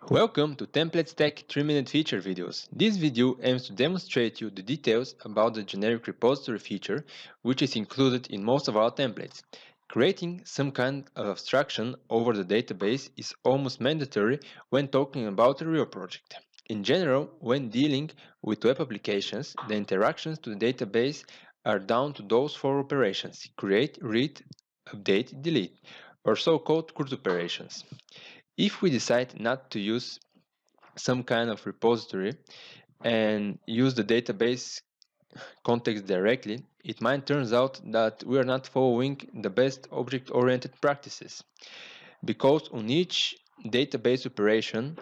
Welcome to Template Stack 3-minute feature videos. This video aims to demonstrate you the details about the generic repository feature, which is included in most of our templates. Creating some kind of abstraction over the database is almost mandatory when talking about a real project. In general, when dealing with web applications, the interactions to the database are down to those four operations: create, read, update, delete, or so-called CRUD operations. If we decide not to use some kind of repository and use the database context directly, it might turn out that we are not following the best object-oriented practices, because on each database operation,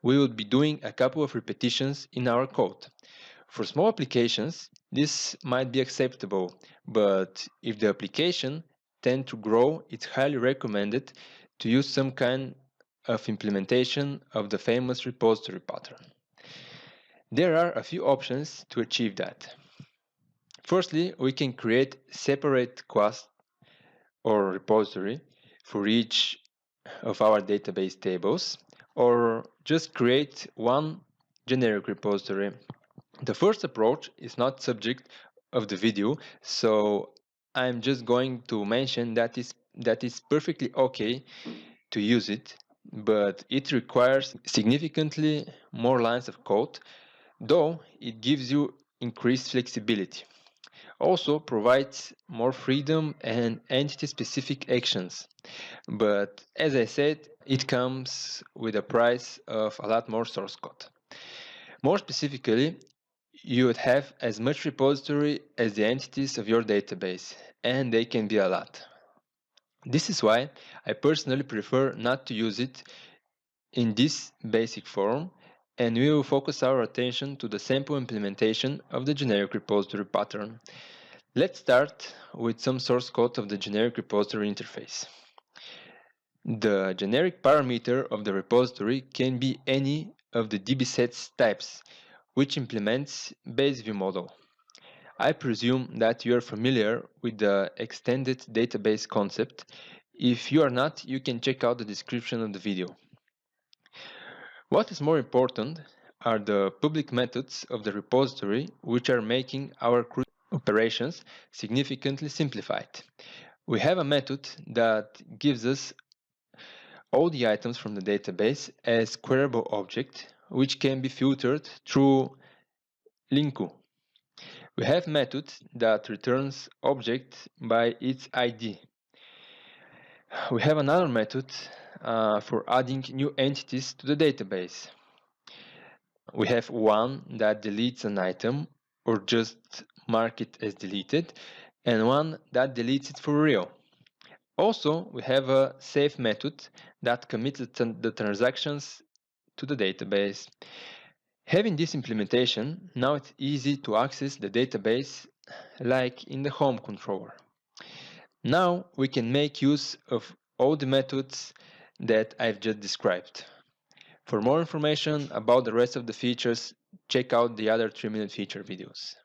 we will be doing a couple of repetitions in our code. For small applications, this might be acceptable, but if the application tends to grow, it's highly recommended to use some kind of implementation of the famous repository pattern. There are a few options to achieve that. Firstly, we can create separate class or repository for each of our database tables, or just create one generic repository. The first approach is not subject of the video, so I'm just going to mention that is perfectly okay to use it, but it requires significantly more lines of code, though it gives you increased flexibility. Also provides more freedom and entity-specific actions, but as I said, it comes with a price of a lot more source code. More specifically, you would have as much repository as the entities of your database, and they can be a lot. This is why I personally prefer not to use it in this basic form, and we will focus our attention to the sample implementation of the generic repository pattern. Let's start with some source code of the generic repository interface. The generic parameter of the repository can be any of the dbsets types, which implements base view model. I presume that you are familiar with the extended database concept. If you are not, you can check out the description of the video. What is more important are the public methods of the repository, which are making our CRUD operations significantly simplified. We have a method that gives us all the items from the database as queryable object, which can be filtered through linku. We have method that returns object by its ID. We have another method for adding new entities to the database. We have one that deletes an item or just mark it as deleted, and one that deletes it for real. Also, we have a save method that commits the transactions to the database. Having this implementation, now it's easy to access the database like in the home controller. Now we can make use of all the methods that I've just described. For more information about the rest of the features, check out the other 3-minute feature videos.